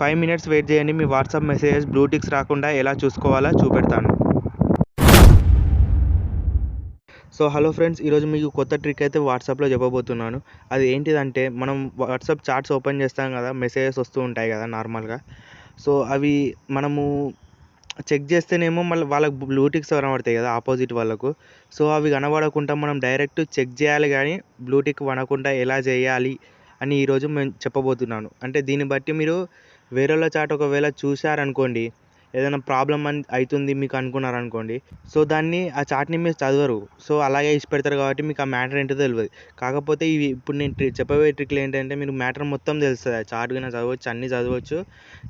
5 minutes wait చేయండి. మీ WhatsApp messages blue ticks రాకుండా ఎలా చూసుకోవాలో చూపెడతాను. సో హలో ఫ్రెండ్స్, ఈరోజు మీకు కొత్త ట్రిక్ అయితే వాట్సాప్లో చెప్పబోతున్నాను. అది ఏంటిదంటే, మనం వాట్సాప్ చాట్స్ ఓపెన్ చేస్తాం కదా, మెసేజెస్ వస్తూ ఉంటాయి కదా నార్మల్గా. సో అవి మనము చెక్ చేస్తేనేమో మళ్ళీ వాళ్ళకి బ్లూ టిక్స్ కనబడతాయి కదా ఆపోజిట్ వాళ్ళకు. సో అవి కనబడకుండా మనం డైరెక్ట్ చెక్ చేయాలి, కానీ బ్లూ టిక్ పడకుండా ఎలా చేయాలి అని ఈరోజు నేను చెప్పబోతున్నాను. అంటే దీన్ని బట్టి మీరు వేరేళ్ళ చాట్ ఒకవేళ చూశారనుకోండి, ఏదైనా ప్రాబ్లం అవుతుంది మీకు అనుకున్నారనుకోండి, సో దాన్ని ఆ చాట్ని మీరు చదవరు. సో అలాగే ఇచ్చి పెడతారు కాబట్టి మీకు ఆ మ్యాటర్ ఏంటో తెలియదు. కాకపోతే ఇవి ఇప్పుడు నేను చెప్పబోయే ట్రిక్లు ఏంటంటే, మీరు మ్యాటర్ మొత్తం తెలుస్తుంది. ఆ చాట్ కన్నా చదవచ్చు, అన్నీ చదవచ్చు.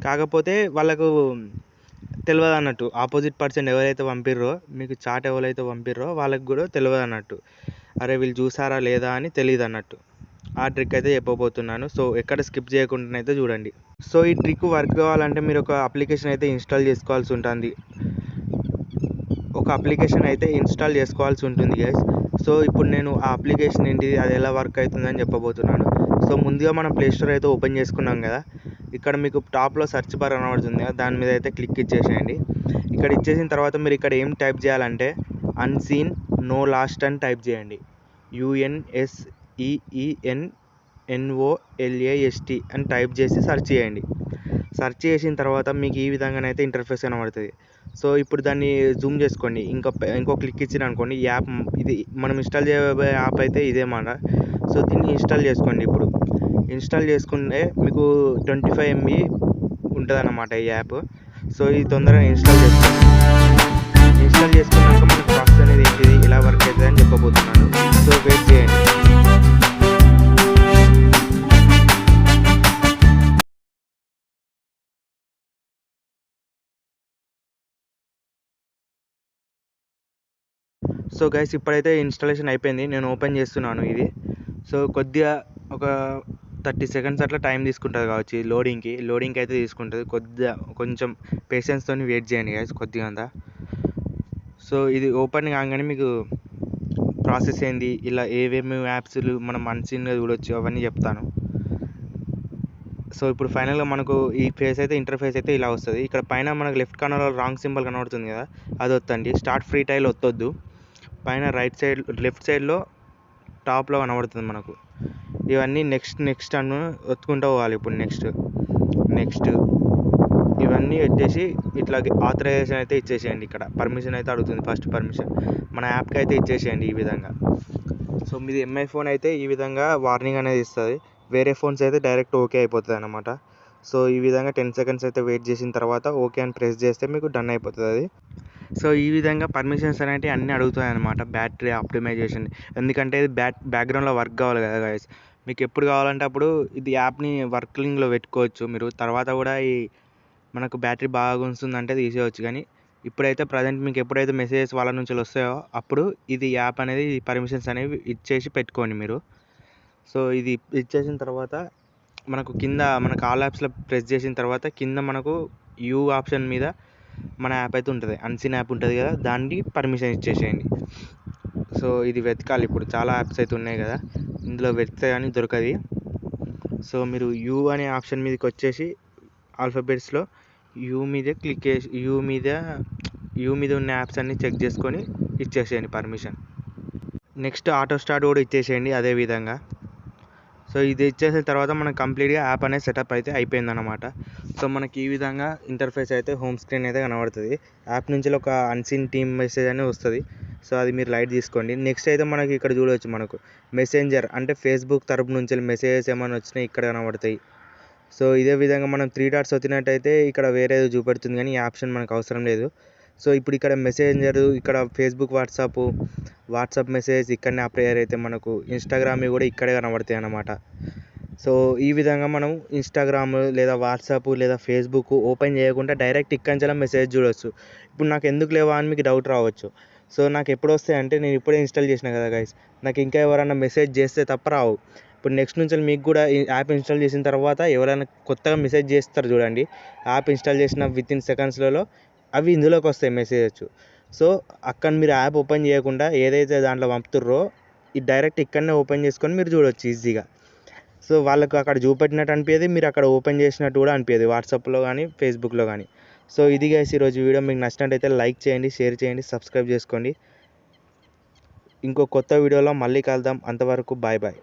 కాకపోతే వాళ్ళకు తెలియదు అన్నట్టు, ఆపోజిట్ పర్సన్ ఎవరైతే పంపిర్రో, మీకు చాట్ ఎవరైతే పంపిర్రో వాళ్ళకి కూడా తెలియదు అన్నట్టు. అరే వీళ్ళు చూసారా లేదా అని తెలియదు అన్నట్టు. ఆ ట్రిక్ అయితే చెప్పబోతున్నాను. సో ఎక్కడ స్కిప్ చేయకుండా అయితే చూడండి. సో ఈ ట్రిక్ వర్క్ కావాలంటే మీరు ఒక అప్లికేషన్ అయితే ఇన్స్టాల్ చేసుకోవాల్సి ఉంటుంది. గైస్. సో ఇప్పుడు నేను ఆ అప్లికేషన్ ఏంటిది, అది ఎలా వర్క్ అవుతుందని చెప్పబోతున్నాను. సో ముందుగా మనం ప్లే స్టోర్ అయితే ఓపెన్ చేసుకున్నాం కదా, ఇక్కడ మీకు టాప్లో సెర్చ్ బార్ కనబడుతుంది కదా, దాని మీద అయితే క్లిక్ ఇచ్చేసేయండి. ఇక్కడ ఇచ్చేసిన తర్వాత మీరు ఇక్కడ ఏం టైప్ చేయాలంటే అన్సీన్ నో లాస్ట్ అని టైప్ చేయండి. UNSEENNOLAST అని టైప్ చేసి సెర్చ్ చేయండి. సెర్చ్ చేసిన తర్వాత మీకు ఈ విధంగానైతే ఇంటర్ఫేస్ కనబడుతుంది. సో ఇప్పుడు దాన్ని జూమ్ చేసుకోండి. ఇంకో క్లిక్ ఇచ్చిన అనుకోండి, ఈ యాప్ ఇది మనం ఇన్స్టాల్ చేయబోయే యాప్ అయితే ఇదేమాట. సో దీన్ని ఇన్స్టాల్ చేసుకోండి. ఇప్పుడు ఇన్స్టాల్ చేసుకుంటే మీకు 25 MB ఉంటుంది అన్నమాట ఈ యాప్. సో ఇది తొందరగా ఇన్స్టాల్ చేసుకున్నాక మనకు ప్రాసెస్ అనేది ఏంటిది, ఎలా వర్క్ అవుతుంది అని చెప్పబోతున్నాను. సో వెయిట్ చేయండి. సో గైస్, ఇప్పుడైతే ఇన్స్టాలేషన్ అయిపోయింది. నేను ఓపెన్ చేస్తున్నాను ఇది. సో కొద్దిగా ఒక 30 సెకండ్స్ అట్లా టైం తీసుకుంటుంది కావచ్చు లోడింగ్కి అయితే తీసుకుంటుంది. కొంచెం పేషెన్స్తో వెయిట్ చేయండి గైస్ కొద్దిగా అంతా. సో ఇది ఓపెన్ కాగానే మీకు ప్రాసెస్ ఏంది, ఇలా ఏమేమి యాప్స్లు మనం అన్సీన్గా చూడొచ్చు అవన్నీ చెప్తాను. సో ఇప్పుడు ఫైనల్గా మనకు ఈ ఇంటర్ఫేస్ అయితే ఇలా వస్తుంది. ఇక్కడ పైన మనకు లెఫ్ట్ కార్నర్లో రాంగ్ సింబల్ కనబడుతుంది కదా, అది వద్దండి. స్టార్ట్ ఫ్రీ ట్రయల్ వద్దొద్దు. పైన లెఫ్ట్ సైడ్లో టాప్లో కనబడుతుంది మనకు. ఇవన్నీ నెక్స్ట్ అను ఒత్తుకుంటూ పోవాలి. ఇప్పుడు నెక్స్ట్ ఇవన్నీ వచ్చేసి ఇట్లా ఆథరైజేషన్ అయితే ఇచ్చేసేయండి. ఇక్కడ పర్మిషన్ అయితే అడుగుతుంది, ఫస్ట్ పర్మిషన్ మన యాప్కి అయితే ఇచ్చేసేయండి ఈ విధంగా. సో మీది ఎంఐ ఫోన్ అయితే ఈ విధంగా వార్నింగ్ అనేది ఇస్తుంది. వేరే ఫోన్స్ అయితే డైరెక్ట్ ఓకే అయిపోతుంది అన్నమాట. సో ఈ విధంగా 10 సెకండ్స్ అయితే వెయిట్ చేసిన తర్వాత ఓకే అని ప్రెస్ చేస్తే మీకు డన్ అయిపోతుంది అది. సో ఈ విధంగా పర్మిషన్స్ అనేవి అన్నీ అడుగుతాయి అన్నమాట. బ్యాటరీ ఆప్టిమైజేషన్, ఎందుకంటే ఇది బ్యాక్గ్రౌండ్లో వర్క్ కావాలి కదా గైస్. మీకు ఎప్పుడు కావాలంటే అప్పుడు ఇది యాప్ని వర్కింగ్లో పెట్టుకోవచ్చు మీరు. తర్వాత కూడా మనకు బ్యాటరీ బాగా గుంజుతుందంటే తీసేయచ్చు. కానీ ఇప్పుడైతే ప్రజెంట్ మీకు ఎప్పుడైతే మెసేజెస్ వాళ్ళ నుంచి వస్తాయో అప్పుడు ఇది యాప్ అనేది పర్మిషన్స్ అనేవి ఇచ్చేసి పెట్టుకోండి మీరు. సో ఇది ఇచ్చేసిన తర్వాత మనకు మనకు ఆల్ యాప్స్లో ప్రెస్ చేసిన తర్వాత కింద మనకు యూ ఆప్షన్ మీద మన యాప్ అయితే ఉంటుంది, అన్సీన్ యాప్ ఉంటుంది కదా, దాన్ని పర్మిషన్ ఇచ్చేసేయండి. సో ఇది వెతకాలి. ఇప్పుడు చాలా యాప్స్ అయితే ఉన్నాయి కదా, ఇందులో వెతికితే కానీ దొరకదు. సో మీరు యూ అనే ఆప్షన్ మీదకి వచ్చేసి ఆల్ఫాబెట్స్లో యూ మీద క్లిక్ చేసి యూ మీద ఉన్న యాప్స్ అన్నీ చెక్ చేసుకొని ఇచ్చేసేయండి పర్మిషన్. నెక్స్ట్ ఆటో స్టార్ట్ కూడా ఇచ్చేసేయండి అదే విధంగా. సో ఇది ఇచ్చేసిన తర్వాత మనకు కంప్లీట్గా యాప్ అనేది సెటప్ అయితే అయిపోయిందన్నమాట. సో మనకి ఈ విధంగా ఇంటర్ఫేస్ అయితే హోమ్ స్క్రీన్ అయితే కనబడుతుంది. యాప్ నుంచి ఒక అన్సీన్ టీమ్ మెసేజ్ అనేది వస్తుంది. సో అది మీరు లైట్ తీసుకోండి. నెక్స్ట్ అయితే మనకి ఇక్కడ చూడవచ్చు, మనకు మెసెంజర్ అంటే ఫేస్బుక్ తరపు నుంచి మెసేజెస్ ఏమైనా వచ్చినాయి ఇక్కడ కనబడతాయి. సో ఇదే విధంగా మనం 3 డాట్స్ వచ్చినట్టయితే ఇక్కడ వేరేది చూపెడుతుంది, కానీ ఈ ఆప్షన్ మనకు అవసరం లేదు. సో ఇప్పుడు ఇక్కడ మెసెంజర్, ఇక్కడ ఫేస్బుక్, వాట్సాప్ మెసేజ్ ఇక్కడనే అప్లై అయితే మనకు ఇన్స్టాగ్రామ్ కూడా ఇక్కడే కనబడతాయి అన్నమాట. సో ఈ విధంగా మనం ఇన్స్టాగ్రామ్ లేదా వాట్సాప్ లేదా ఫేస్బుక్ ఓపెన్ చేయకుండా డైరెక్ట్ ఇక్కడి నుంచి మెసేజ్ చూడవచ్చు. ఇప్పుడు నాకు ఎందుకు లేవా అని మీకు డౌట్ రావచ్చు. సో నాకు ఎప్పుడు వస్తాయి అంటే, నేను ఇప్పుడే ఇన్స్టాల్ చేసిన కదా గైస్, నాకు ఇంకా ఎవరైనా మెసేజ్ చేస్తే తప్ప రావు. ఇప్పుడు నెక్స్ట్ నుంచి మీకు కూడా ఈ యాప్ ఇన్స్టాల్ చేసిన తర్వాత ఎవరైనా కొత్తగా మెసేజ్ చేస్తారు చూడండి, యాప్ ఇన్స్టాల్ చేసిన వితిన్ సెకండ్స్లలో అవి ఇందులోకి వస్తాయి మెసేజ్. సో అక్కడ మీరు యాప్ ఓపెన్ చేయకుండా ఏదైతే దాంట్లో పంపుతుర్రో ఇది డైరెక్ట్ ఇక్కడనే ఓపెన్ చేసుకొని మీరు చూడవచ్చు ఈజీగా. సో వాళ్ళకు అక్కడ చూపెట్టినట్టు అనిపించేది, మీరు అక్కడ ఓపెన్ చేసినట్టు కూడా అనిపించేది వాట్సాప్లో కానీ ఫేస్బుక్లో కానీ. సో ఇది గైస్ ఈరోజు వీడియో. మీకు నచ్చినట్టయితే లైక్ చేయండి, షేర్ చేయండి, సబ్స్క్రైబ్ చేసుకోండి. ఇంకో కొత్త వీడియోలో మళ్ళీ కలుద్దాం. అంతవరకు బాయ్ బాయ్.